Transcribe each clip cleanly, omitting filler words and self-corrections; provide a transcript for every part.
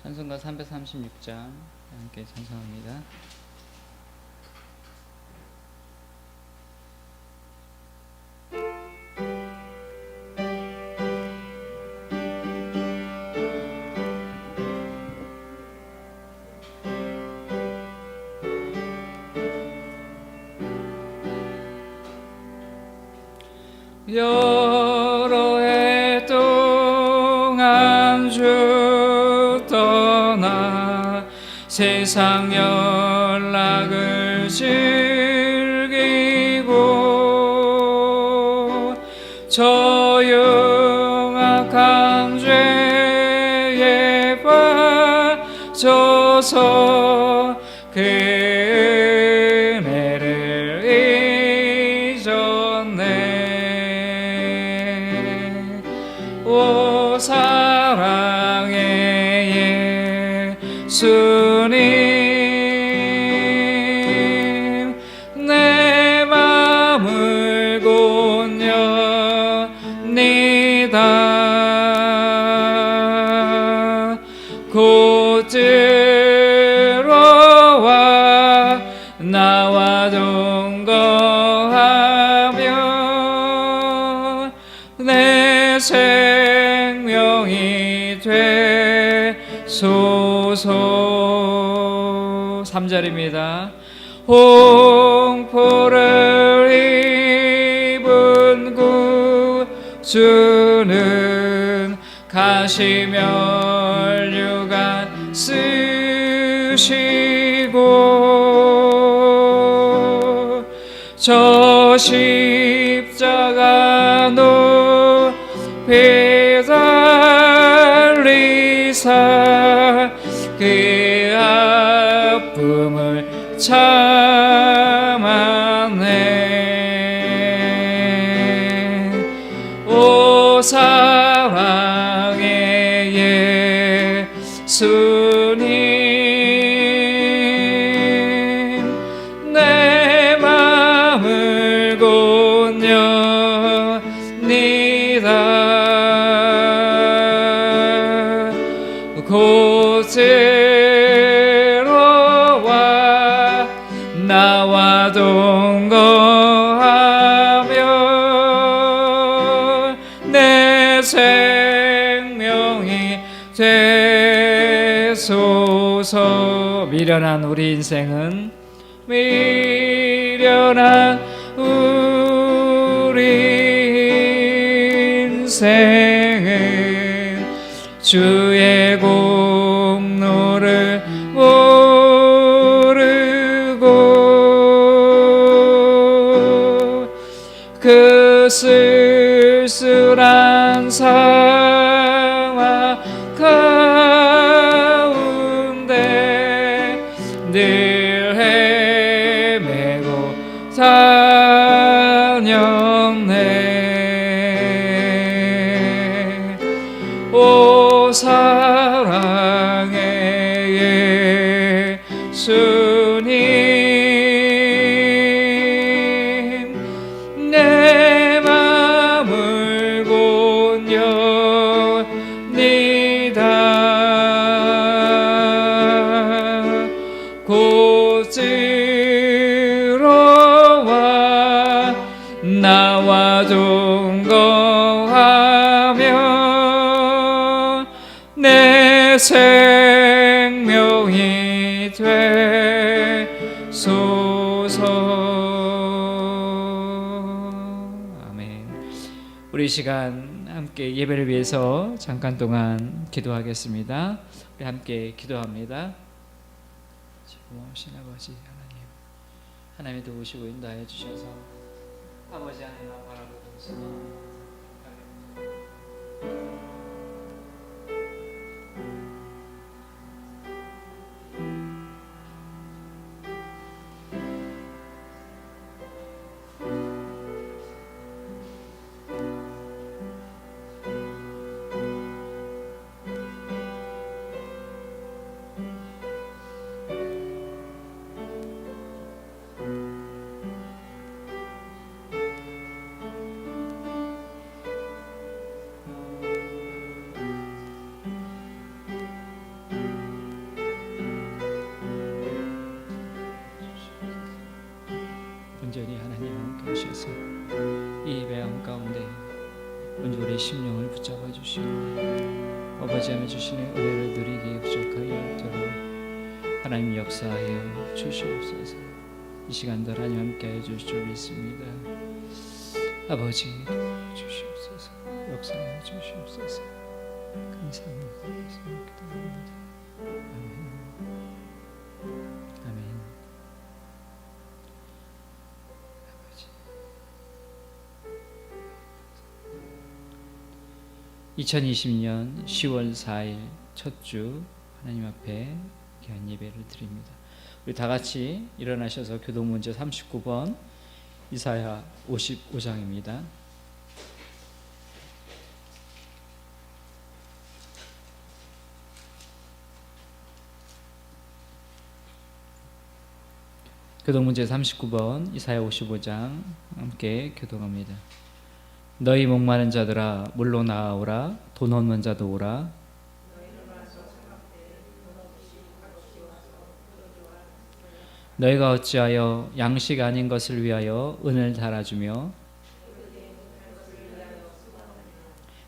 찬송가 336장 함께 찬송합니다. 여러 해 동안 주 떠나 세상 연락을 즐기고 저 흉악한 죄에 빠져서 그 은혜를 잊었네. 오 사랑의 예수님, 내 맘을 곧여니다. 곧 들어와 나와 동거하며 내 생명이 되소서. 3절입니다. 홍포를 입은 구주는 가시면류관 쓰시고 저 십자가 높이 달리사 그 아픔을 참았네. 오 사랑의 예수님, 내 맘을 곧여니다. 곧 들어와 나와 동거하며 내 생명이 되소서. 미련한 우리 인생은 미련한 우리 인생은 주의 공로를 모르고 그 쓸쓸한 상황 가운데 늘 헤매고 다녔네. 오 사랑의 예수님, 내 맘을 곧여니다. 곧 들어와 나와 동거하며 내 생명이 되소서. 아멘. 우리 시간 함께 예배를 위해서 잠깐 동안 기도하겠습니다. 우리 함께 기도합니다. 고마우신 아버지 하나님의 도우시고 인도하여 주셔서 아버지 하나님 바라보고 있습니다. 이 배움 가운데 우리의 심령을 붙잡아 주시고 아버지 하나님 주시는 은혜를 누리기에 부족하여 있도록 하나님 역사하여 주시옵소서. 이 시간도 하나님 함께하여 주실 줄 믿습니다. 아버지 주시옵소서. 역사하여 주시옵소서. 감사합니다. 기도합니다. 아멘. 아멘. 아버지 2020년 10월 4일 첫 주 하나님 앞에 귀한 예배를 드립니다. 우리 다 같이 일어나셔서 교동문제 39번 이사야 55장입니다. 교동문제 39번 이사야 55장 함께 교동합니다. 너희 목마른 자들아 물로 나아오라. 돈 없는 자도 오라. 너희가 어찌하여 양식 아닌 것을 위하여 은을 달아주며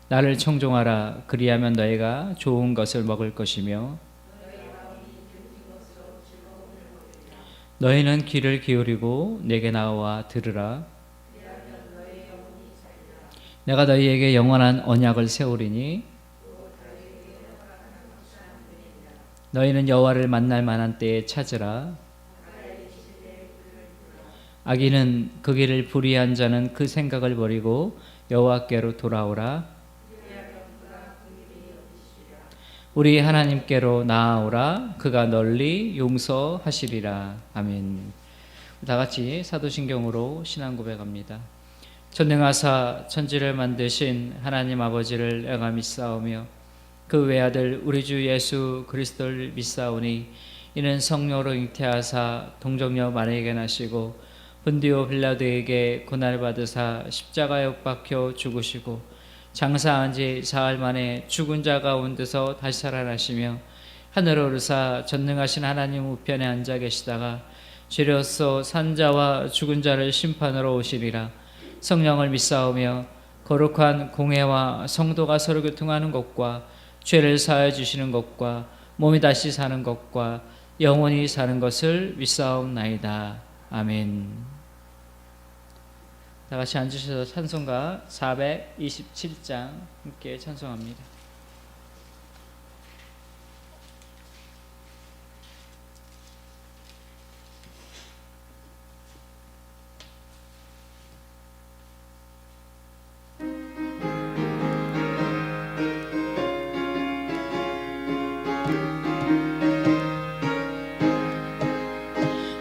나를 청종하라. 그리하면 너희가 좋은 것을 먹을 것이며 너희는 귀를 기울이고 내게 나와 들으라. 내가 너희에게 영원한 언약을 세우리니 너희는 여호와를 만날 만한 때에 찾으라. 악인은 그 길을 불의한 자는 그 생각을 버리고 여호와께로 돌아오라. 우리 하나님께로 나아오라. 그가 널리 용서하시리라. 아멘. 다 같이 사도신경으로 신앙 고백합니다. 전능하사 천지를 만드신 하나님 아버지를 내가 믿사오며 그 외아들 우리 주 예수 그리스도를 믿사오니 이는 성령으로 잉태하사 동정녀 마리아에게 나시고 본디오 빌라도에게 고난을 받으사 십자가에 못 박혀 죽으시고 장사한 지 사흘 만에 죽은 자 가운데서 다시 살아나시며 하늘에 오르사 전능하신 하나님 우편에 앉아 계시다가 죄로서 산 자와 죽은 자를 심판하러 오시리라. 성령을 믿사오며 거룩한 공회와 성도가 서로 교통하는 것과 죄를 사하여 주시는 것과 몸이 다시 사는 것과 영원히 사는 것을 믿사옵나이다. 아멘. 다 같이 앉으셔서 찬송가 427장 함께 찬송합니다.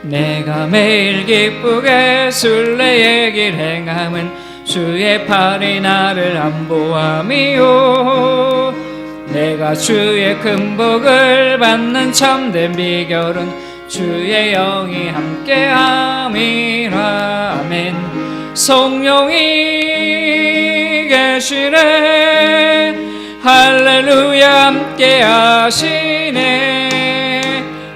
내가 매일 기쁘게 순례의 길 행함은 주의 팔이 나를 안보함이요. 내가 주의 큰 복을 받는 참된 비결은 주의 영이 함께함이라. 아멘. 성령이 계시네. 할렐루야 함께하시네.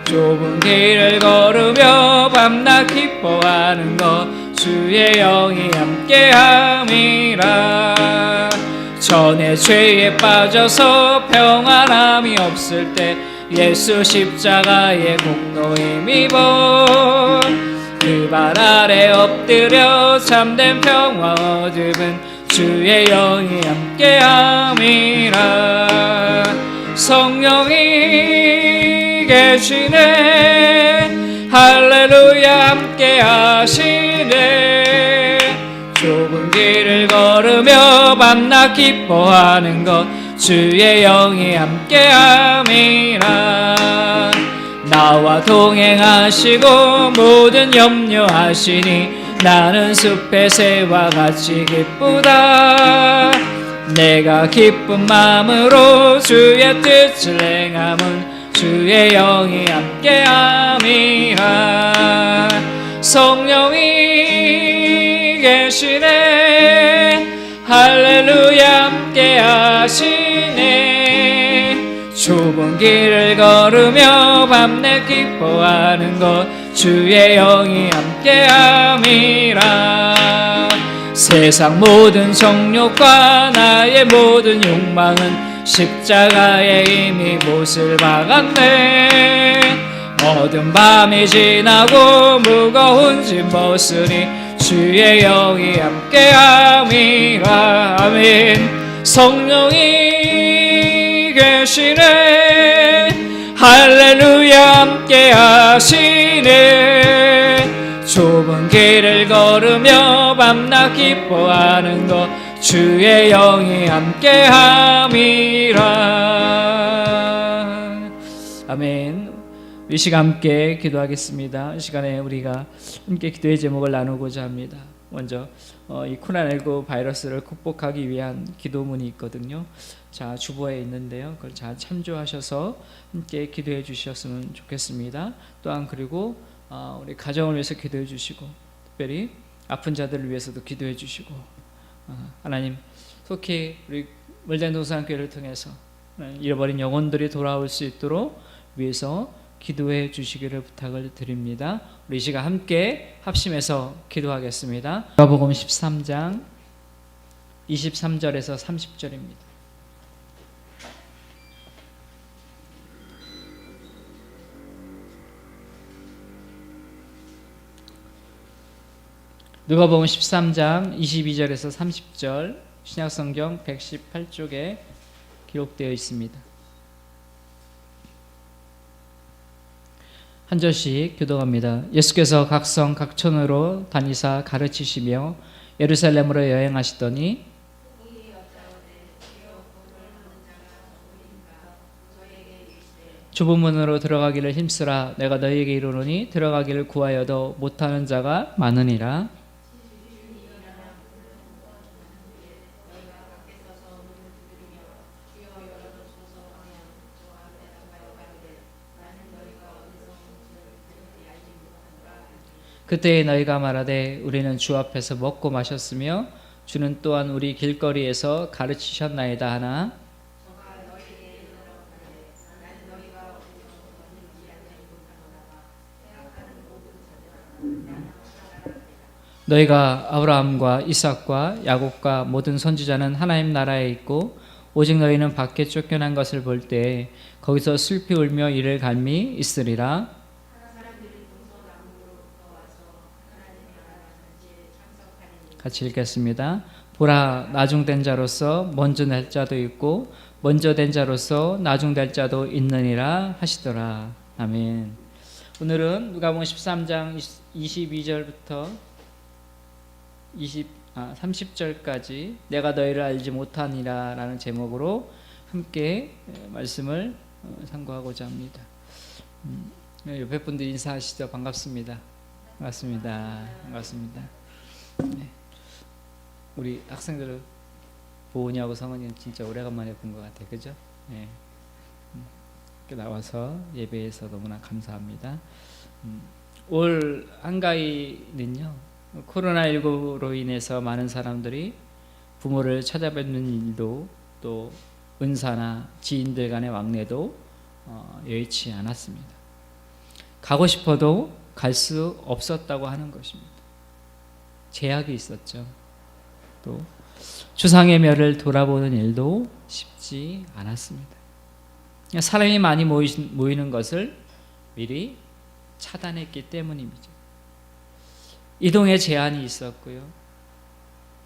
좁은 길을 걸으며 밤낮 기뻐하는 것 주의 영이 함께함이라. 전에 죄에 빠져서 평안함이 없을 때 예수 십자가의 공로 힘입어 그 발 아래 엎드려 참된 평화 얻음은 주의 영이 함께함이라. 성령이 계시네. 할렐루야 함께하시네. 좁은 길을 걸으며 밤낮 기뻐하는 것 주의 영이 함께함이라. 나와 동행하시고 모든 염려하시니 나는 숲의 새와 같이 기쁘다. 내가 기쁜 마음으로 주의 뜻을 행함은 주의 영이 함께함이라. 성령이 계시네. 할렐루야 함께하시네. 좁은 길을 걸으며 밤낮 기뻐하는 것 주의 영이 함께함이라. 세상 모든 정욕과 나의 모든 욕망은 십자가에 이미 못을 박았네. 어두운 밤이 지나고 무거운 짐 벗으니 주의 영이 함께함이라. 아멘. 성령이 계시네. 할렐루야 함께 하시네. 좁은 길을 걸으며 밤낮 기뻐하는 것 주의 영이 함께 함이라. 아멘. 이 시간 함께 기도하겠습니다. 이 시간에 우리가 함께 기도의 제목을 나누고자 합니다. 먼저 이 코로나19 바이러스를 극복하기 위한 기도문이 있거든요. 자, 주보에 있는데요. 그걸 잘 참조하셔서 함께 기도해 주셨으면 좋겠습니다. 또한 그리고 우리 가정을 위해서 기도해 주시고, 특별히 아픈 자들을 위해서도 기도해 주시고, 하나님 속히 우리 멀된 동산교회를 통해서 잃어버린 영혼들이 돌아올 수 있도록 위해서 기도해 주시기를 부탁을 드립니다. 우리 이 시간 함께 합심해서 기도하겠습니다. 누가복음 13장 23절에서 30절입니다. 누가복음 13장 22절에서 30절 신약성경 118쪽에 기록되어 있습니다. 한 절씩 교독합니다. 예수께서 각성 각촌으로 다니사 가르치시며 예루살렘으로 여행하시더니 좁은 문으로 들어가기를 힘쓰라. 내가 너희에게 이르노니 들어가기를 구하여도 못하는 자가 많으니라. 그때에 너희가 말하되 우리는 주 앞에서 먹고 마셨으며 주는 또한 우리 길거리에서 가르치셨나이다 하나 너희가 아브라함과 이삭과 야곱과 모든 선지자는 하나님 나라에 있고 오직 너희는 밖에 쫓겨난 것을 볼 때 거기서 슬피 울며 이를 갈미 있으리라. 같이 읽겠습니다. 보라, 나중된 자로서 먼저 될 자도 있고 먼저 된 자로서 나중될 자도 있느니라 하시더라. 아멘. 오늘은 누가복음 13장 22절부터 30절까지 내가 너희를 알지 못하니라 라는 제목으로 함께 말씀을 상고하고자 합니다. 옆에 분들 인사하시죠. 반갑습니다. 반갑습니다. 반갑습니다. 네. 우리 학생들 보은이하고 성은이는 진짜 오래간만에 본 것 같아요. 그죠? 네. 이렇게 나와서 예배해서 너무나 감사합니다. 올 한가위는요, 코로나19로 인해서 많은 사람들이 부모를 찾아뵙는 일도 또 은사나 지인들 간의 왕래도 여의치 않았습니다. 가고 싶어도 갈 수 없었다고 하는 것입니다. 제약이 있었죠. 또 주상의 멸을 돌아보는 일도 쉽지 않았습니다. 사람이 많이 모이는 것을 미리 차단했기 때문입니다. 이동에 제한이 있었고요.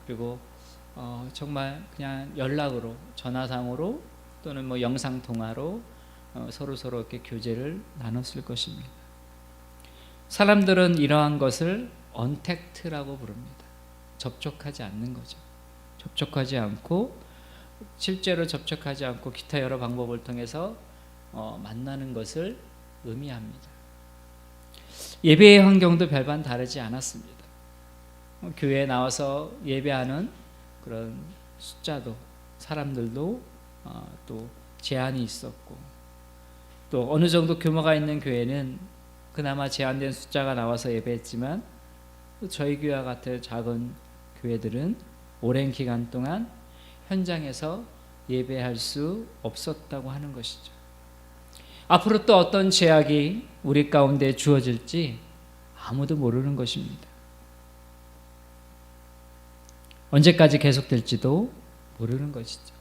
그리고 정말 그냥 연락으로, 전화상으로 또는 뭐 영상 통화로 서로 이렇게 교제를 나눴을 것입니다. 사람들은 이러한 것을 언택트라고 부릅니다. 접촉하지 않는 거죠. 접촉하지 않고, 실제로 접촉하지 않고 기타 여러 방법을 통해서 만나는 것을 의미합니다. 예배의 환경도 별반 다르지 않았습니다. 교회에 나와서 예배하는 그런 숫자도, 사람들도 또 제한이 있었고, 또 어느 정도 규모가 있는 교회는 그나마 제한된 숫자가 나와서 예배했지만, 저희 교회와 같은 작은 교회들은 오랜 기간 동안 현장에서 예배할 수 없었다고 하는 것이죠. 앞으로 또 어떤 제약이 우리 가운데 주어질지 아무도 모르는 것입니다. 언제까지 계속될지도 모르는 것이죠.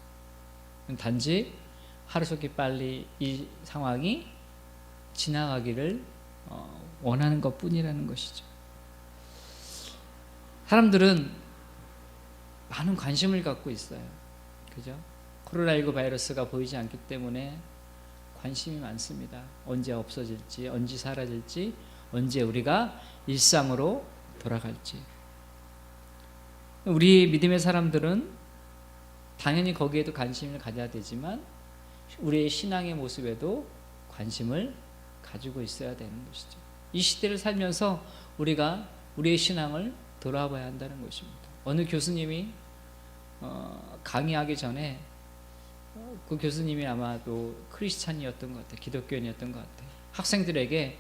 단지 하루속히 빨리 이 상황이 지나가기를 원하는 것뿐이라는 것이죠. 사람들은 많은 관심을 갖고 있어요. 그죠? 코로나19 바이러스가 보이지 않기 때문에 관심이 많습니다. 언제 없어질지, 언제 사라질지, 언제 우리가 일상으로 돌아갈지. 우리 믿음의 사람들은 당연히 거기에도 관심을 가져야 되지만 우리의 신앙의 모습에도 관심을 가지고 있어야 되는 것이죠. 이 시대를 살면서 우리가 우리의 신앙을 돌아봐야 한다는 것입니다. 어느 교수님이 강의하기 전에 그 교수님이 아마도 크리스찬이었던 것 같아요. 기독교인이었던 것 같아요. 학생들에게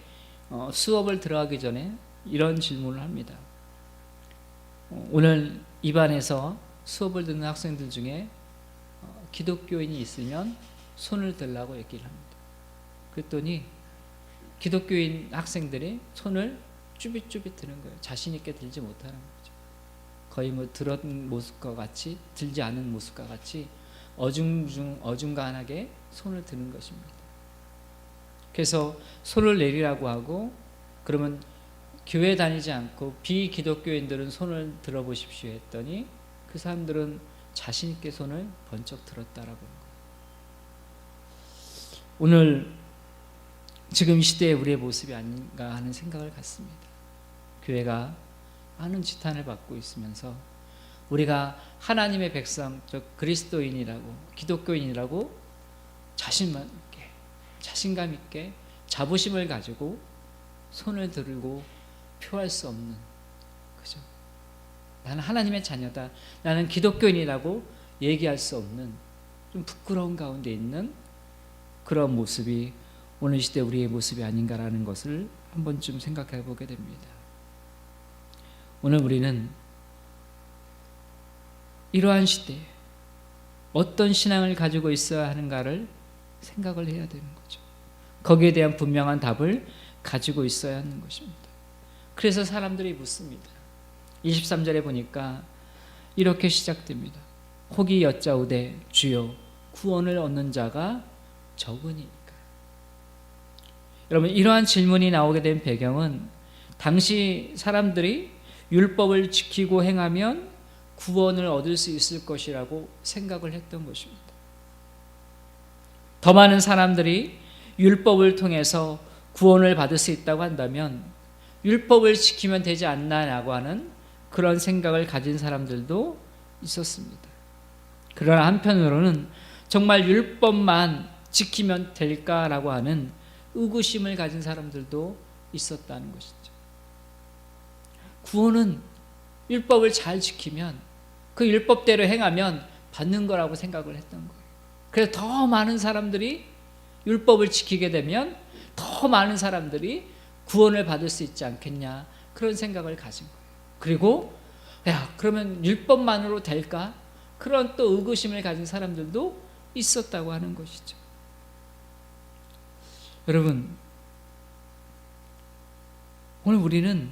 수업을 들어가기 전에 이런 질문을 합니다. 오늘 이 반에서 수업을 듣는 학생들 중에 기독교인이 있으면 손을 들라고 얘기를 합니다. 그랬더니 기독교인 학생들이 손을 쭈빗쭈빗 드는 거예요. 자신 있게 들지 못하는 거죠. 거의 뭐 들은 모습과 같이, 들지 않은 모습과 같이 어중간하게 손을 드는 것입니다. 그래서 손을 내리라고 하고, 그러면 교회 다니지 않고 비기독교인들은 손을 들어보십시오 했더니 그 사람들은 자신 있게 손을 번쩍 들었다라고 하는 거예요. 오늘 지금 시대의 우리의 모습이 아닌가 하는 생각을 갖습니다. 교회가 많은 지탄을 받고 있으면서 우리가 하나님의 백성, 즉 그리스도인이라고, 기독교인이라고 자신감 있게 자부심을 가지고 손을 들고 표할 수 없는, 그죠? 나는 하나님의 자녀다, 나는 기독교인이라고 얘기할 수 없는 좀 부끄러운 가운데 있는 그런 모습이 오늘 시대 우리의 모습이 아닌가라는 것을 한 번쯤 생각해 보게 됩니다. 오늘 우리는 이러한 시대에 어떤 신앙을 가지고 있어야 하는가를 생각을 해야 되는 거죠. 거기에 대한 분명한 답을 가지고 있어야 하는 것입니다. 그래서 사람들이 묻습니다. 23절에 보니까 이렇게 시작됩니다. 혹이 여짜오되 주여 구원을 얻는 자가 적으니까. 여러분, 이러한 질문이 나오게 된 배경은 당시 사람들이 율법을 지키고 행하면 구원을 얻을 수 있을 것이라고 생각을 했던 것입니다. 더 많은 사람들이 율법을 통해서 구원을 받을 수 있다고 한다면 율법을 지키면 되지 않나라고 하는 그런 생각을 가진 사람들도 있었습니다. 그러나 한편으로는 정말 율법만 지키면 될까라고 하는 의구심을 가진 사람들도 있었다는 것이죠. 구원은 율법을 잘 지키면, 그 율법대로 행하면 받는 거라고 생각을 했던 거예요. 그래서 더 많은 사람들이 율법을 지키게 되면 더 많은 사람들이 구원을 받을 수 있지 않겠냐, 그런 생각을 가진 거예요. 그리고 그러면 율법만으로 될까? 그런 또 의구심을 가진 사람들도 있었다고 하는 것이죠. 여러분, 오늘 우리는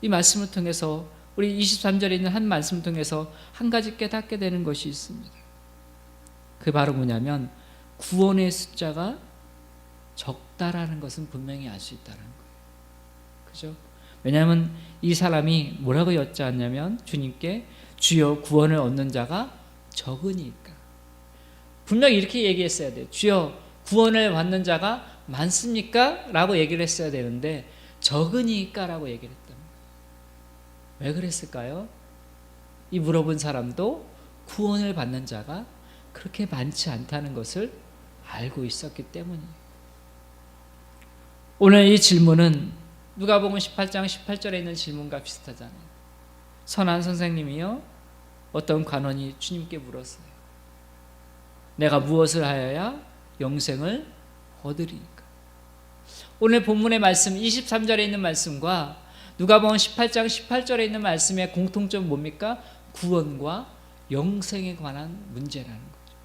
이 말씀을 통해서, 우리 23절에 있는 한 말씀을 통해서 한 가지 깨닫게 되는 것이 있습니다. 그게 바로 뭐냐면 구원의 숫자가 적다라는 것은 분명히 알 수 있다는 거예요. 그죠? 왜냐하면 이 사람이 뭐라고 여쭈었냐면 주님께 주여 구원을 얻는 자가 적으니까. 분명히 이렇게 얘기했어야 돼요. 주여 구원을 받는 자가 많습니까? 라고 얘기를 했어야 되는데 적으니까 라고 얘기를 했단 말이에요. 왜 그랬을까요? 이 물어본 사람도 구원을 받는 자가 그렇게 많지 않다는 것을 알고 있었기 때문이에요. 오늘 이 질문은 누가복음 18장 18절에 있는 질문과 비슷하잖아요. 선한 선생님이요, 어떤 관원이 주님께 물었어요. 내가 무엇을 하여야 영생을 얻으리까? 오늘 본문의 말씀 23절에 있는 말씀과 누가복음 18장 18절에 있는 말씀의 공통점은 뭡니까? 구원과 영생에 관한 문제라는 거죠.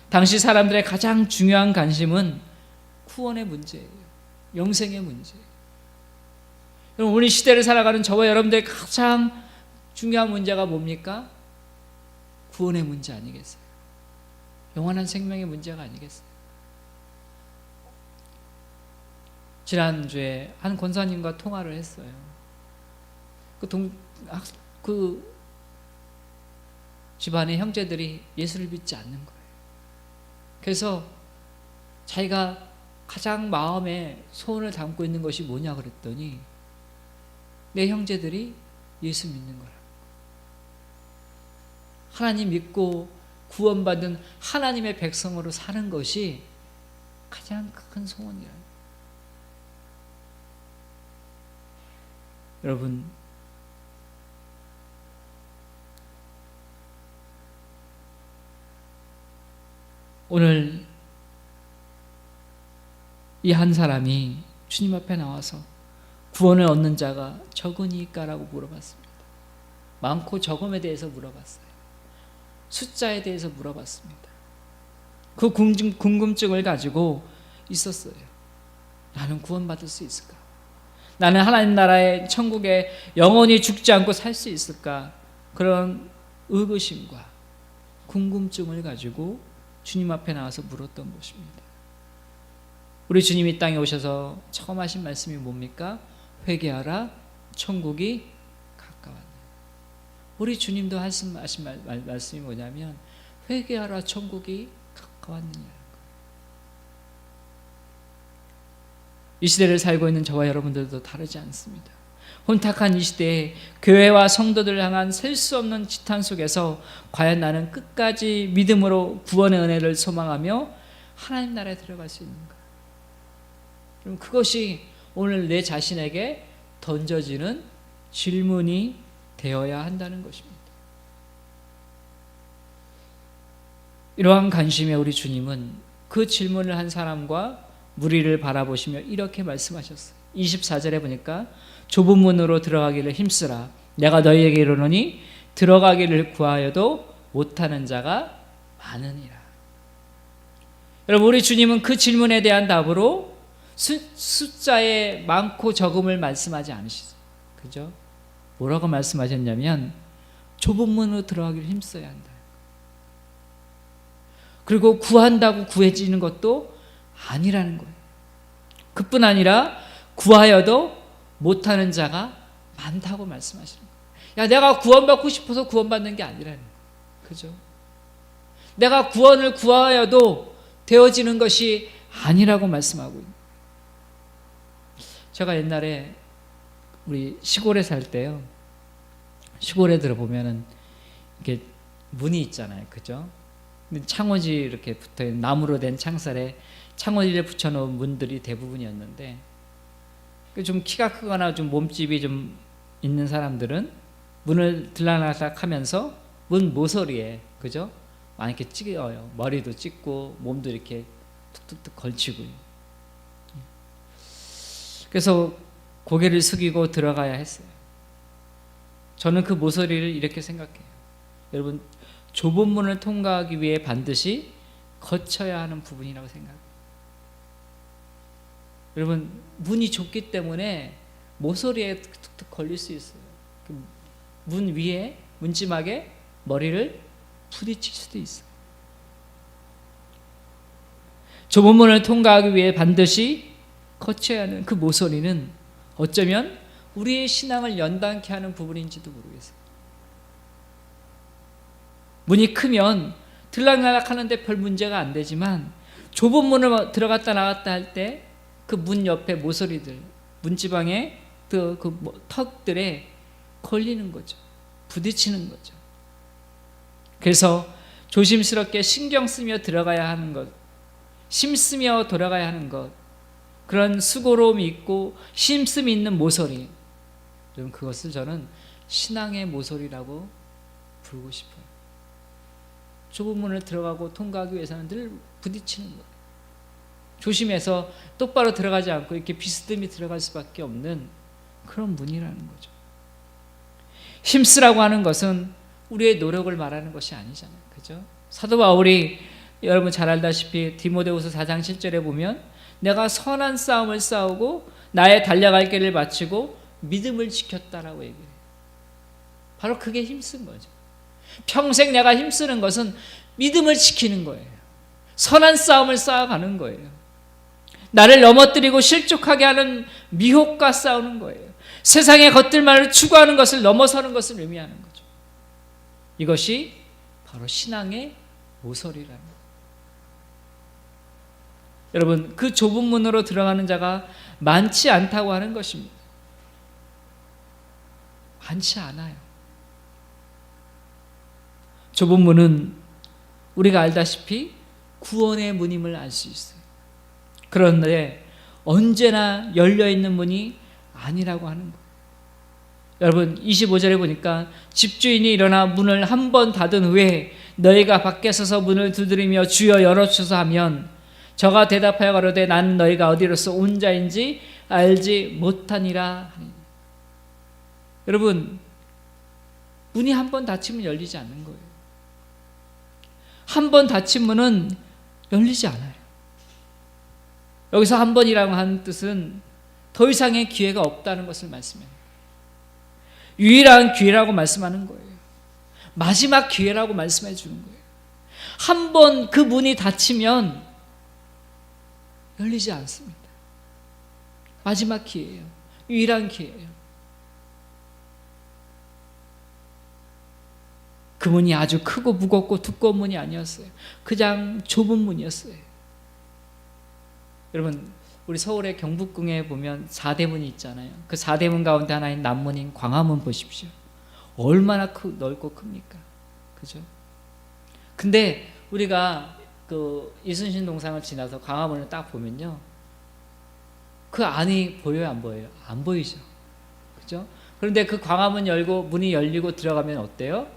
당시 사람들의 가장 중요한 관심은 구원의 문제예요. 영생의 문제예요. 그럼 우리 시대를 살아가는 저와 여러분들의 가장 중요한 문제가 뭡니까? 구원의 문제 아니겠어요? 영원한 생명의 문제가 아니겠어요? 지난주에 한 권사님과 통화를 했어요. 그 집안의 형제들이 예수를 믿지 않는 거예요. 그래서 자기가 가장 마음에 소원을 담고 있는 것이 뭐냐 그랬더니 내 형제들이 예수 믿는 거라. 하나님 믿고 구원받은 하나님의 백성으로 사는 것이 가장 큰 소원이라. 여러분, 오늘 이 한 사람이 주님 앞에 나와서 구원을 얻는 자가 적으니까라고 물어봤습니다. 많고 적음에 대해서 물어봤어요. 숫자에 대해서 물어봤습니다. 그 궁금증을 가지고 있었어요. 나는 구원받을 수 있을까? 나는 하나님 나라의 천국에 영원히 죽지 않고 살 수 있을까? 그런 의구심과 궁금증을 가지고 주님 앞에 나와서 물었던 것입니다. 우리 주님이 이 땅에 오셔서 처음 하신 말씀이 뭡니까? 회개하라, 천국이 가까웠네. 우리 주님도 하신 말씀이 뭐냐면 회개하라, 천국이 가까웠느냐는 거예요. 이 시대를 살고 있는 저와 여러분들도 다르지 않습니다. 혼탁한 이 시대에 교회와 성도들을 향한 셀 수 없는 지탄 속에서 과연 나는 끝까지 믿음으로 구원의 은혜를 소망하며 하나님 나라에 들어갈 수 있는가? 그럼 그것이 오늘 내 자신에게 던져지는 질문이 되어야 한다는 것입니다. 이러한 관심에 우리 주님은 그 질문을 한 사람과 무리를 바라보시며 이렇게 말씀하셨어요. 24절에 보니까 좁은 문으로 들어가기를 힘쓰라. 내가 너희에게 이르노니 들어가기를 구하여도 못하는 자가 많으니라. 여러분, 우리 주님은 그 질문에 대한 답으로 숫자의 많고 적음을 말씀하지 않으시죠. 그죠? 뭐라고 말씀하셨냐면 좁은 문으로 들어가기를 힘써야 한다. 그리고 구한다고 구해지는 것도 아니라는 거예요. 그뿐 아니라 구하여도 못하는 자가 많다고 말씀하시는 거예요. 야, 내가 구원받고 싶어서 구원받는 게 아니라는 거예요. 그죠? 내가 구원을 구하여도 되어지는 것이 아니라고 말씀하고 있는 거예요. 제가 옛날에 우리 시골에 살 때요, 시골에 들어보면은 이렇게 문이 있잖아요. 그죠? 창호지 이렇게 붙어 있는 나무로 된 창살에 창호지를 붙여놓은 문들이 대부분이었는데, 좀 키가 크거나 좀 몸집이 좀 있는 사람들은 문을 들락날락 하면서 문 모서리에, 그죠? 많이 이렇게 찍어요. 머리도 찍고 몸도 이렇게 툭툭툭 걸치고요. 그래서 고개를 숙이고 들어가야 했어요. 저는 그 모서리를 이렇게 생각해요. 여러분, 좁은 문을 통과하기 위해 반드시 거쳐야 하는 부분이라고 생각해요. 여러분, 문이 좁기 때문에 모서리에 툭툭 걸릴 수 있어요. 문 위에, 문지막에 머리를 부딪힐 수도 있어요. 좁은 문을 통과하기 위해 반드시 거쳐야 하는 그 모서리는 어쩌면 우리의 신앙을 연단케 하는 부분인지도 모르겠어요. 문이 크면 들락날락 하는데 별 문제가 안 되지만 좁은 문을 들어갔다 나갔다 할 때 그 문 옆에 모서리들, 문지방에 그 턱들에 걸리는 거죠. 부딪히는 거죠. 그래서 조심스럽게 신경 쓰며 들어가야 하는 것, 심쓰며 돌아가야 하는 것, 그런 수고로움이 있고 심씀이 있는 모서리, 그것을 저는 신앙의 모서리라고 부르고 싶어요. 좁은 문을 들어가고 통과하기 위해서는 늘 부딪히는 거예요. 조심해서 똑바로 들어가지 않고 이렇게 비스듬히 들어갈 수밖에 없는 그런 문이라는 거죠. 힘쓰라고 하는 것은 우리의 노력을 말하는 것이 아니잖아요. 그죠? 사도 바울이 여러분 잘 알다시피 디모데후서 4장 7절에 보면 내가 선한 싸움을 싸우고 나의 달려갈 길을 마치고 믿음을 지켰다라고 얘기해요. 바로 그게 힘쓴 거죠. 평생 내가 힘쓰는 것은 믿음을 지키는 거예요. 선한 싸움을 쌓아가는 거예요. 나를 넘어뜨리고 실족하게 하는 미혹과 싸우는 거예요. 세상의 것들만을 추구하는 것을 넘어서는 것을 의미하는 거죠. 이것이 바로 신앙의 모서리라는 거예요. 여러분, 그 좁은 문으로 들어가는 자가 많지 않다고 하는 것입니다. 많지 않아요. 좁은 문은 우리가 알다시피 구원의 문임을 알 수 있어요. 그런데 언제나 열려있는 문이 아니라고 하는 거예요. 여러분 25절에 보니까 집주인이 일어나 문을 한 번 닫은 후에 너희가 밖에 서서 문을 두드리며 주여 열어주소서 하면 저가 대답하여 가로되 나는 너희가 어디로서 온 자인지 알지 못하니라 하니. 여러분, 문이 한 번 닫히면 열리지 않는 거예요. 한 번 닫힌 문은 열리지 않아요. 여기서 한 번이라고 하는 뜻은 더 이상의 기회가 없다는 것을 말씀해요. 유일한 기회라고 말씀하는 거예요. 마지막 기회라고 말씀해 주는 거예요. 한 번 그 문이 닫히면 열리지 않습니다. 마지막 기회예요. 유일한 기회예요. 그 문이 아주 크고 무겁고 두꺼운 문이 아니었어요. 그냥 좁은 문이었어요. 여러분, 우리 서울의 경복궁에 보면 4대문이 있잖아요. 그 4대문 가운데 하나인 남문인 광화문 보십시오. 얼마나 넓고 큽니까? 그죠? 근데 우리가 그 이순신 동상을 지나서 광화문을 딱 보면요, 그 안이 보여요, 안 보여요? 안 보이죠. 그죠? 그런데 그 광화문 열고 문이 열리고 들어가면 어때요?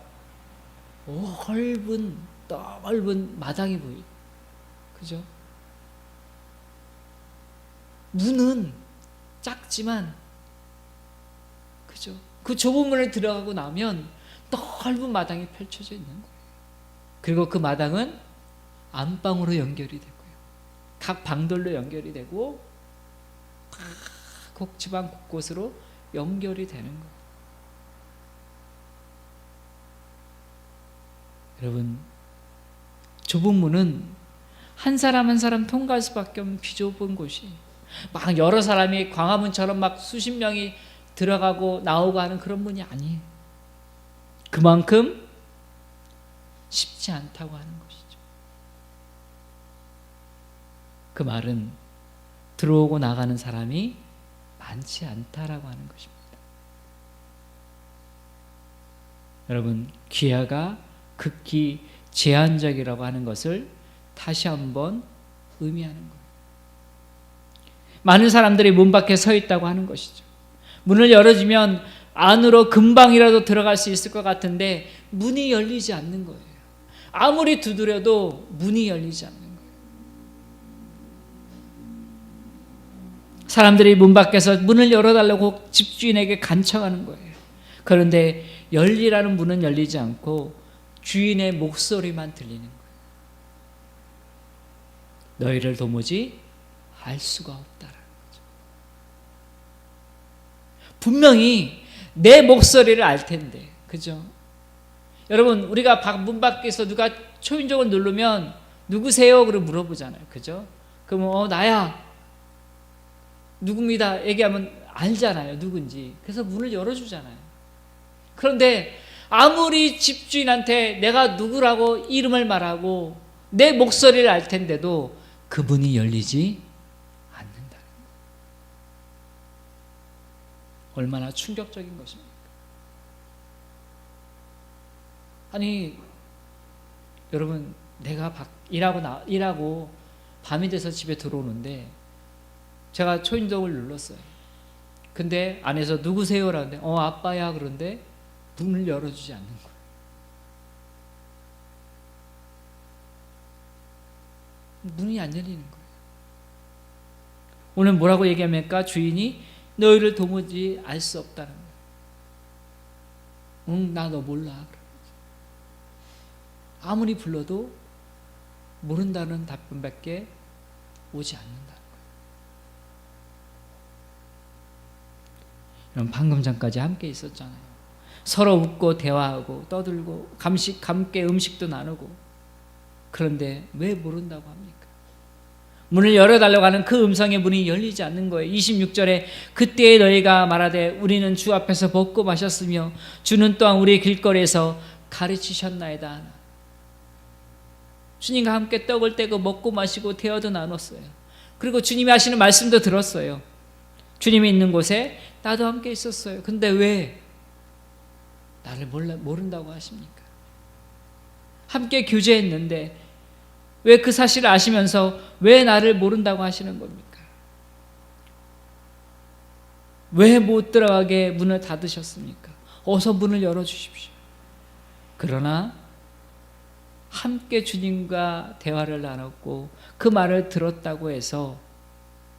넓은 마당이 보여요. 그죠? 문은 작지만, 그죠? 그 좁은 문을 들어가고 나면 넓은 마당이 펼쳐져 있는 거예요. 그리고 그 마당은 안방으로 연결이 되고요. 각 방들로 연결이 되고, 각 집안 곳곳으로 연결이 되는 거예요. 여러분, 좁은 문은 한 사람 한 사람 통과할 수밖에 없는 비좁은 곳이, 막 여러 사람이 광화문처럼 막 수십 명이 들어가고 나오고 하는 그런 문이 아니에요. 그만큼 쉽지 않다고 하는 것이죠. 그 말은 들어오고 나가는 사람이 많지 않다라고 하는 것입니다. 여러분, 기회가 극히 제한적이라고 하는 것을 다시 한번 의미하는 거예요. 많은 사람들이 문 밖에 서 있다고 하는 것이죠. 문을 열어주면 안으로 금방이라도 들어갈 수 있을 것 같은데 문이 열리지 않는 거예요. 아무리 두드려도 문이 열리지 않는 거예요. 사람들이 문 밖에서 문을 열어달라고 집주인에게 간청하는 거예요. 그런데 열리라는 문은 열리지 않고 주인의 목소리만 들리는 거예요. 너희를 도무지 알 수가 없다라는 거죠. 분명히 내 목소리를 알 텐데, 그죠? 여러분, 우리가 문 밖에서 누가 초인종을 누르면 누구세요? 그러고 물어보잖아요. 그죠? 그러면 나야. 누굽니다. 얘기하면 알잖아요. 누군지. 그래서 문을 열어주잖아요. 그런데 아무리 집주인한테 내가 누구라고 이름을 말하고 내 목소리를 알 텐데도 그 문이 열리지 않는다는 거예요. 얼마나 충격적인 것입니까? 아니, 여러분, 내가 일하고 밤이 돼서 집에 들어오는데 제가 초인종을 눌렀어요. 근데 안에서 누구세요? 라는데 아빠야. 그런데 문을 열어주지 않는 거예요. 문이 안 열리는 거예요. 오늘 뭐라고 얘기합니까? 주인이 너희를 도무지 알 수 없다는 거예요. 나 너 몰라. 아무리 불러도 모른다는 답변밖에 오지 않는다는 거예요. 여러분, 방금 전까지 함께 있었잖아요. 서로 웃고 대화하고 떠들고 함께 음식도 나누고. 그런데 왜 모른다고 합니까? 문을 열어달라고 하는 그 음성의 문이 열리지 않는 거예요. 26절에 그때에 너희가 말하되 우리는 주 앞에서 먹고 마셨으며 주는 또한 우리의 길거리에서 가르치셨나이다. 주님과 함께 떡을 떼고 먹고 마시고 대화도 나눴어요. 그리고 주님이 하시는 말씀도 들었어요. 주님이 있는 곳에 나도 함께 있었어요. 근데 왜 나를 모른다고 하십니까? 함께 교제했는데 왜 그 사실을 아시면서 왜 나를 모른다고 하시는 겁니까? 왜 못 들어가게 문을 닫으셨습니까? 어서 문을 열어주십시오. 그러나 함께 주님과 대화를 나눴고 그 말을 들었다고 해서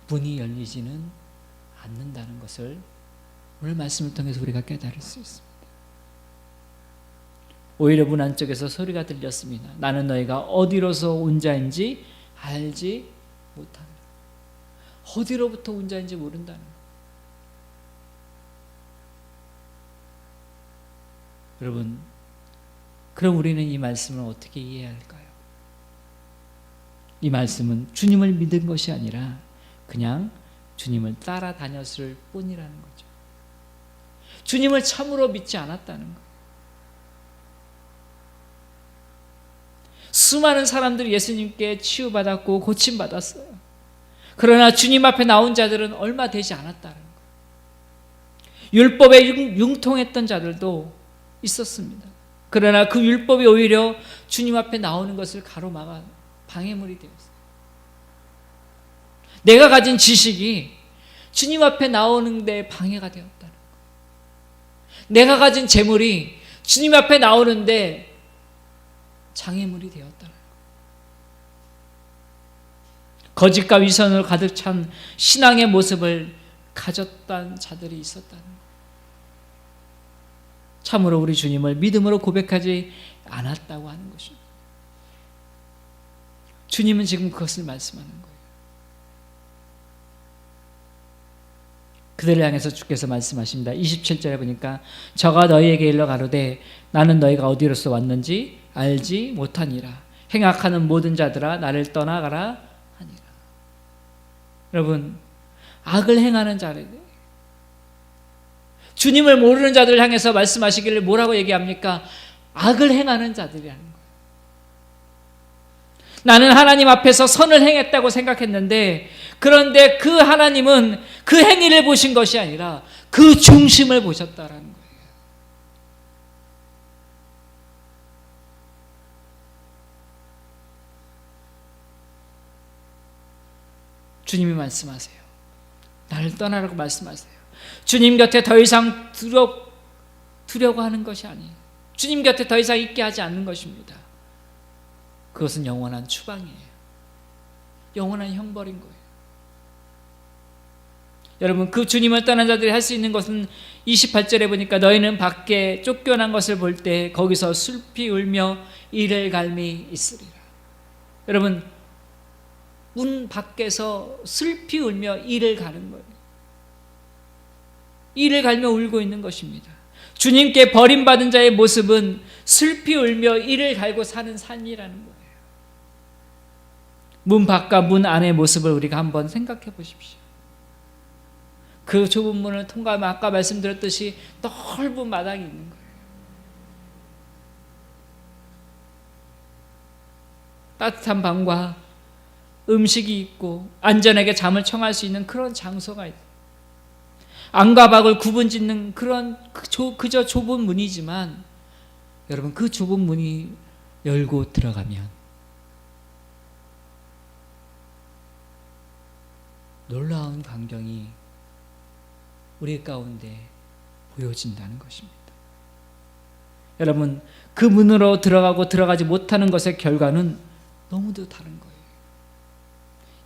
문이 열리지는 않는다는 것을 오늘 말씀을 통해서 우리가 깨달을 수 있습니다. 오히려 문 안쪽에서 소리가 들렸습니다. 나는 너희가 어디로서 온 자인지 알지 못하노라. 어디로부터 온 자인지 모른다는 거예요. 여러분, 그럼 우리는 이 말씀을 어떻게 이해해야 할까요? 이 말씀은 주님을 믿은 것이 아니라 그냥 주님을 따라다녔을 뿐이라는 거죠. 주님을 참으로 믿지 않았다는 거예요. 수많은 사람들이 예수님께 치유받았고 고침받았어요. 그러나 주님 앞에 나온 자들은 얼마 되지 않았다는 거예요. 율법에 융통했던 자들도 있었습니다. 그러나 그 율법이 오히려 주님 앞에 나오는 것을 가로막아 방해물이 되었어요. 내가 가진 지식이 주님 앞에 나오는 데 방해가 되었다는 거예요. 내가 가진 재물이 주님 앞에 나오는데 장애물이 되었다는 거예요. 거짓과 위선으로 가득 찬 신앙의 모습을 가졌던 자들이 있었다는 거예요. 참으로 우리 주님을 믿음으로 고백하지 않았다고 하는 것입니다. 주님은 지금 그것을 말씀하는 거예요. 그들을 향해서 주께서 말씀하십니다. 27절에 보니까 저가 너희에게 일러 가로되 나는 너희가 어디로서 왔는지 알지 못하니라. 행악하는 모든 자들아 나를 떠나가라 하니라. 여러분, 악을 행하는 자들, 주님을 모르는 자들을 향해서 말씀하시기를 뭐라고 얘기합니까? 악을 행하는 자들이라는 거예요. 나는 하나님 앞에서 선을 행했다고 생각했는데, 그런데 그 하나님은 그 행위를 보신 것이 아니라 그 중심을 보셨다라는 거예요. 주님이 말씀하세요. 나를 떠나라고 말씀하세요. 주님 곁에 더 이상 두려고 하는 것이 아니에요. 주님 곁에 더 이상 있게 하지 않는 것입니다. 그것은 영원한 추방이에요. 영원한 형벌인 거예요. 여러분, 그 주님을 떠난 자들이 할 수 있는 것은 28절에 보니까 너희는 밖에 쫓겨난 것을 볼 때 거기서 슬피 울며 이를 갈미 있으리라. 여러분, 문 밖에서 슬피 울며 이를 가는 거예요. 이를 갈며 울고 있는 것입니다. 주님께 버림받은 자의 모습은 슬피 울며 이를 갈고 사는 삶이라는 거예요. 문 밖과 문 안의 모습을 우리가 한번 생각해 보십시오. 그 좁은 문을 통과하면 아까 말씀드렸듯이 넓은 마당이 있는 거예요. 따뜻한 방과 음식이 있고 안전하게 잠을 청할 수 있는 그런 장소가 있어요. 안과 밖을 구분짓는 그런 그저 좁은 문이지만 여러분, 그 좁은 문이 열고 들어가면 놀라운 광경이 우리 가운데 보여진다는 것입니다. 여러분, 그 문으로 들어가고 들어가지 못하는 것의 결과는 너무도 다른 거예요.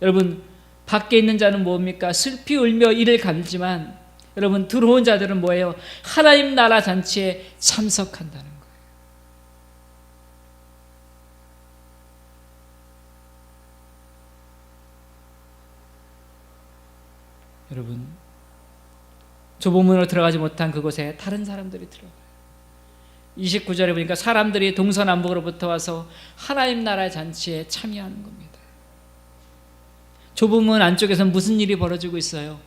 여러분, 밖에 있는 자는 뭡니까? 슬피 울며 이를 갈지만 여러분, 들어온 자들은 뭐예요? 하나님 나라 잔치에 참석한다는 거예요. 여러분, 좁은 문으로 들어가지 못한 그곳에 다른 사람들이 들어가요. 29절에 보니까 사람들이 동서남북으로부터 와서 하나님 나라의 잔치에 참여하는 겁니다. 좁은 문 안쪽에서 무슨 일이 벌어지고 있어요?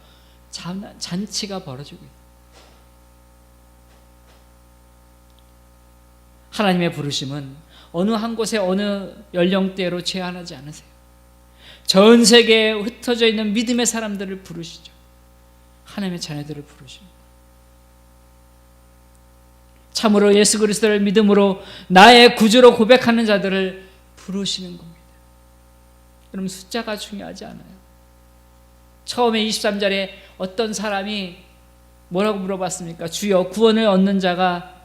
잔치가 벌어지고 있어요. 하나님의 부르심은 어느 한 곳에 어느 연령대로 제한하지 않으세요. 전 세계에 흩어져 있는 믿음의 사람들을 부르시죠. 하나님의 자녀들을 부르십니다. 참으로 예수 그리스도를 믿음으로 나의 구주로 고백하는 자들을 부르시는 겁니다. 여러분, 숫자가 중요하지 않아요. 처음에 23절에 어떤 사람이 뭐라고 물어봤습니까? 주여, 구원을 얻는 자가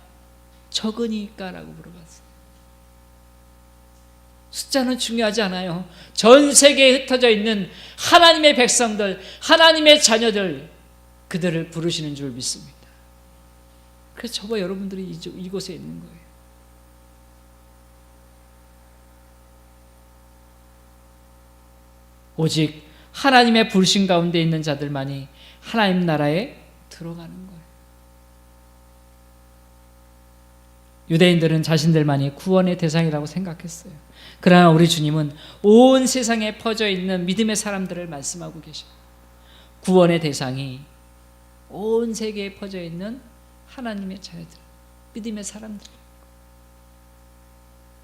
적으니까? 라고 물어봤어요. 숫자는 중요하지 않아요. 전 세계에 흩어져 있는 하나님의 백성들, 하나님의 자녀들, 그들을 부르시는 줄 믿습니다. 그래서 저와 여러분들이 이곳에 있는 거예요. 오직 하나님의 부르심 가운데 있는 자들만이 하나님 나라에 들어가는 거예요. 유대인들은 자신들만이 구원의 대상이라고 생각했어요. 그러나 우리 주님은 온 세상에 퍼져 있는 믿음의 사람들을 말씀하고 계셔요. 구원의 대상이 온 세계에 퍼져 있는 하나님의 자녀들, 믿음의 사람들.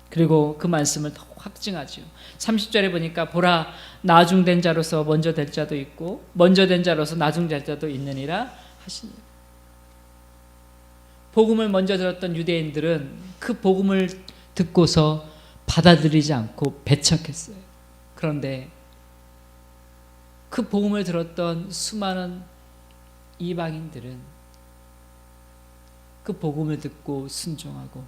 그리고 그 말씀을 더 확증하죠. 30절에 보니까 보라, 나중된 자로서 먼저 될 자도 있고 먼저 된 자로서 나중될 자도 있느니라 하시니. 복음을 먼저 들었던 유대인들은 그 복음을 듣고서 받아들이지 않고 배척했어요. 그런데 그 복음을 들었던 수많은 이방인들은 그 복음을 듣고 순종하고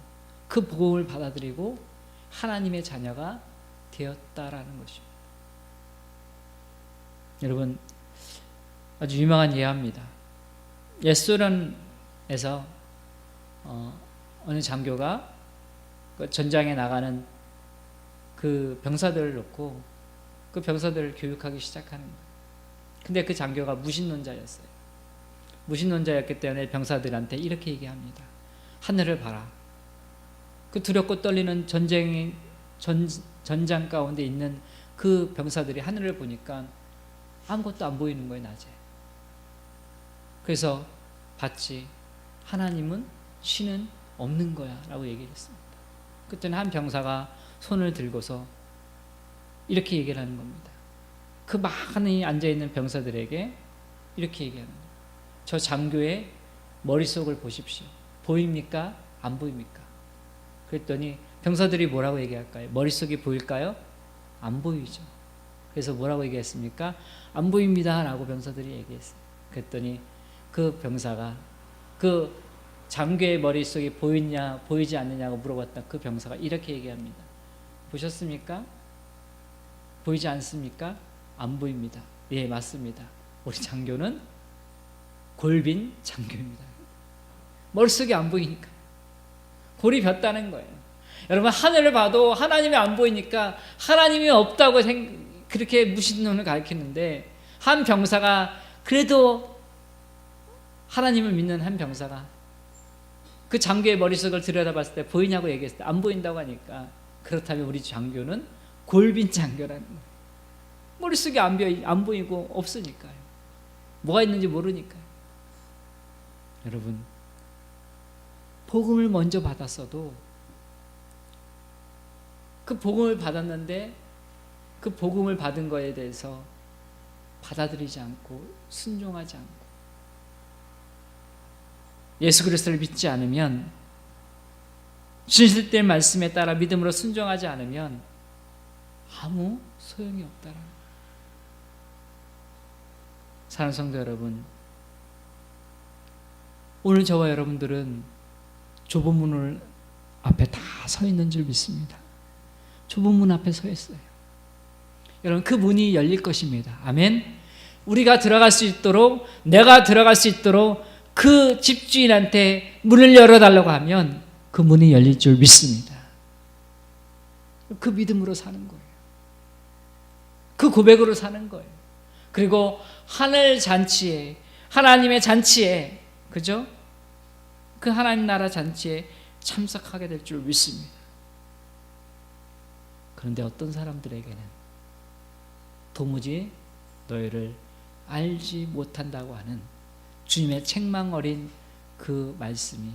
그 복음을 받아들이고 하나님의 자녀가 되었다라는 것입니다. 여러분, 아주 유명한 예화입니다. 옛소련에서 어느 장교가 그 전장에 나가는 그 병사들을 놓고 그 병사들을 교육하기 시작하는 거예요. 근데 그 장교가 무신론자였어요. 무신론자였기 때문에 병사들한테 이렇게 얘기합니다. 하늘을 봐라. 그 두렵고 떨리는 전장 가운데 있는 그 병사들이 하늘을 보니까 아무것도 안 보이는 거예요, 낮에. 그래서 봤지, 하나님은 신은 없는 거야 라고 얘기를 했습니다. 그때는 한 병사가 손을 들고서 이렇게 얘기를 하는 겁니다. 그 많이 앉아있는 병사들에게 이렇게 얘기하는 거예요. 저 장교의 머릿속을 보십시오. 보입니까? 안 보입니까? 그랬더니 병사들이 뭐라고 얘기할까요? 머릿속이 보일까요? 안 보이죠. 그래서 뭐라고 얘기했습니까? 안 보입니다 라고 병사들이 얘기했어요. 그랬더니 그 병사가 그 장교의 머릿속이 보이냐 보이지 않느냐고 물어봤다. 그 병사가 이렇게 얘기합니다. 보셨습니까? 보이지 않습니까? 안 보입니다. 예, 맞습니다. 우리 장교는 골빈 장교입니다. 머릿속이 안 보이니까 골이 폈다는 거예요. 여러분, 하늘을 봐도 하나님이 안 보이니까 하나님이 없다고 그렇게 무신론을 가르치는데, 한 병사가 그래도 하나님을 믿는 한 병사가 그 장교의 머릿속을 들여다봤을 때 보이냐고 얘기했을 때 안 보인다고 하니까, 그렇다면 우리 장교는 골빈 장교라는 거예요. 머릿속이 안 보이고 없으니까요. 뭐가 있는지 모르니까요. 여러분, 복음을 먼저 받았어도 그 복음을 받았는데 그 복음을 받은 거에 대해서 받아들이지 않고 순종하지 않고 예수 그리스도를 믿지 않으면, 진실된 말씀에 따라 믿음으로 순종하지 않으면 아무 소용이 없다라는 거예요. 사랑하는 성도 여러분, 오늘 저와 여러분들은 좁은 문을 앞에 다 서 있는 줄 믿습니다. 좁은 문 앞에 서 있어요. 여러분, 그 문이 열릴 것입니다. 아멘. 우리가 들어갈 수 있도록, 내가 들어갈 수 있도록 그 집주인한테 문을 열어달라고 하면 그 문이 열릴 줄 믿습니다. 그 믿음으로 사는 거예요. 그 고백으로 사는 거예요. 그리고 하늘 잔치에 하나님의 잔치에, 그죠? 그 하나님 나라 잔치에 참석하게 될 줄 믿습니다. 그런데 어떤 사람들에게는 도무지 너희를 알지 못한다고 하는 주님의 책망 어린 그 말씀이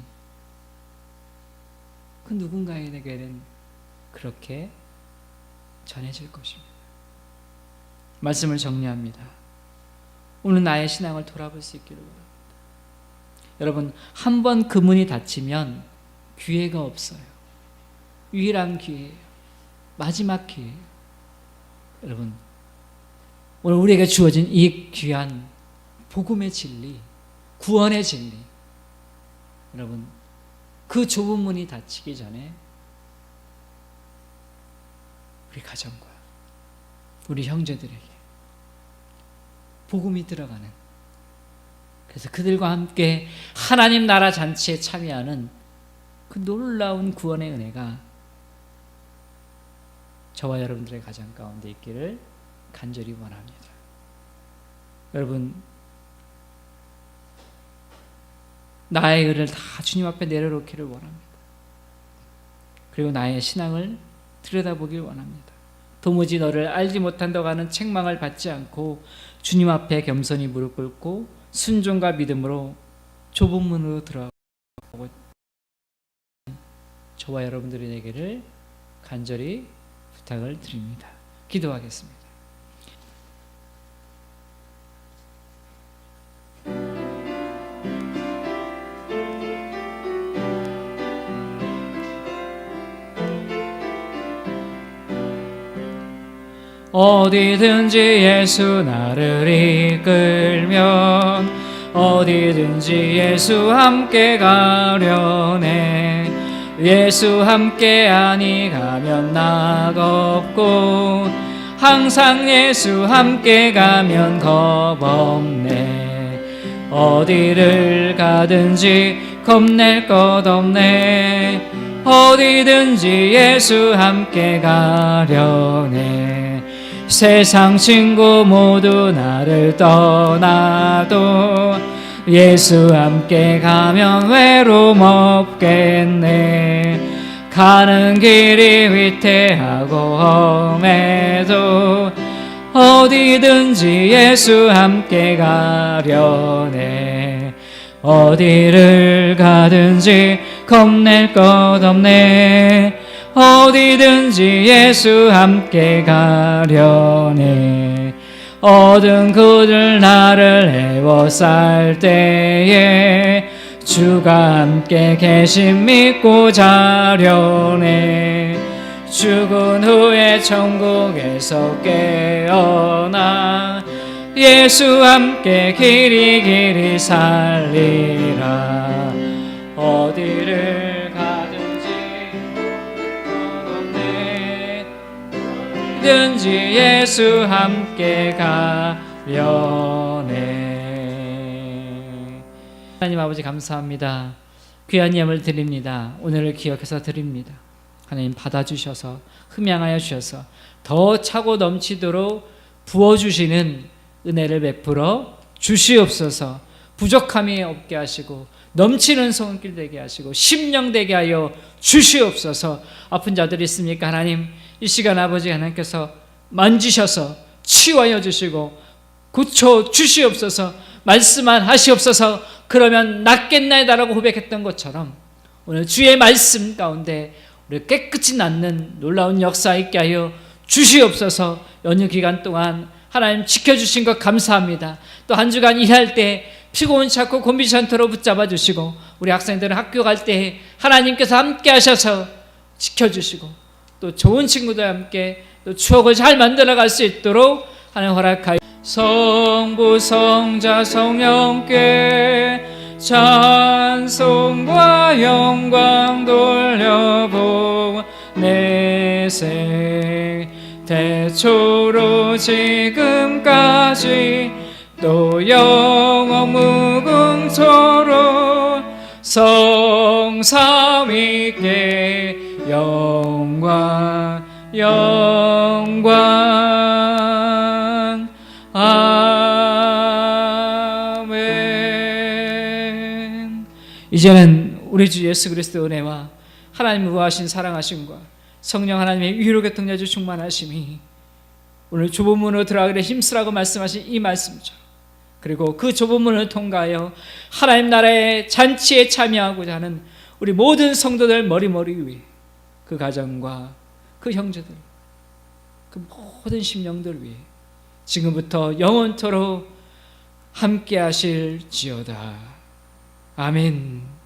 그 누군가에게는 그렇게 전해질 것입니다. 말씀을 정리합니다. 오늘 나의 신앙을 돌아볼 수 있기를 바랍니다. 여러분, 한 번 그 문이 닫히면 기회가 없어요. 유일한 기회예요. 마지막 기회예요. 여러분, 오늘 우리에게 주어진 이 귀한 복음의 진리, 구원의 진리, 여러분, 그 좁은 문이 닫히기 전에 우리 가정과 우리 형제들에게 복음이 들어가는, 그래서 그들과 함께 하나님 나라 잔치에 참여하는 그 놀라운 구원의 은혜가 저와 여러분들의 가정 가운데 있기를 간절히 원합니다. 여러분, 나의 의를 다 주님 앞에 내려놓기를 원합니다. 그리고 나의 신앙을 들여다보길 원합니다. 도무지 너를 알지 못한다고 하는 책망을 받지 않고 주님 앞에 겸손히 무릎 꿇고 순종과 믿음으로 좁은 문으로 들어가고 저와 여러분들이 되기를 간절히 부탁을 드립니다. 기도하겠습니다. 어디든지 예수 나를 이끌면 어디든지 예수 함께 가려네. 예수 함께 아니 가면 낙 없고 항상 예수 함께 가면 겁 없네. 어디를 가든지 겁낼 것 없네. 어디든지 예수 함께 가려네. 세상 친구 모두 나를 떠나도 예수 함께 가면 외로움 없겠네. 가는 길이 위태하고 험해도 어디든지 예수 함께 가려네. 어디를 가든지 겁낼 것 없네. 어디든지 예수 함께 가려네. 어두운 그들 나를 애워쌀 때에 주가 함께 계심 믿고 자려네. 죽은 후에 천국에서 깨어나 예수 함께 길이 길이 살리라. 어디를 가든지 없네. 어디든지 예수 함께 가려네. 하나님 아버지 감사합니다. 귀한 예물 드립니다. 오늘을 기억해서 드립니다. 하나님 받아주셔서 흠양하여 주셔서 더 차고 넘치도록 부어주시는 은혜를 베풀어 주시옵소서. 부족함이 없게 하시고 넘치는 손길 되게 하시고 심령 되게 하여 주시옵소서. 아픈 자들 있습니까? 하나님 이 시간 아버지 하나님께서 만지셔서 치유하여 주시고 고쳐 주시옵소서. 말씀만 하시옵소서. 그러면 낫겠나이다라고 고백했던 것처럼 오늘 주의 말씀 가운데 우리 깨끗이 낫는 놀라운 역사 있게 하여 주시옵소서. 연휴 기간 동안 하나님 지켜주신 것 감사합니다. 또 한 주간 일할 때 피곤치 않고 곤비지 않도록 붙잡아 주시고 우리 학생들은 학교 갈 때 하나님께서 함께 하셔서 지켜주시고 또 좋은 친구들과 함께 또 추억을 잘 만들어갈 수 있도록 하나님 허락하여 성부 성자 성령께 찬송과 영광 돌려보내세. 태초로 지금까지 또 영원 무궁토록 성삼위께 영광 영광 아멘. 이제는 우리 주 예수 그리스도의 은혜와 하나님의 무하신 사랑하심과 성령 하나님의 위로 교통자주 충만하심이 오늘 좁은 문으로 들어가기를 힘쓰라고 말씀하신 이 말씀처럼, 그리고 그 좁은 문을 통과하여 하나님 나라의 잔치에 참여하고자 하는 우리 모든 성도들 머리 위에, 그 가정과 그 형제들, 그 모든 심령들 위해 지금부터 영원토록 함께 하실지어다. 아멘.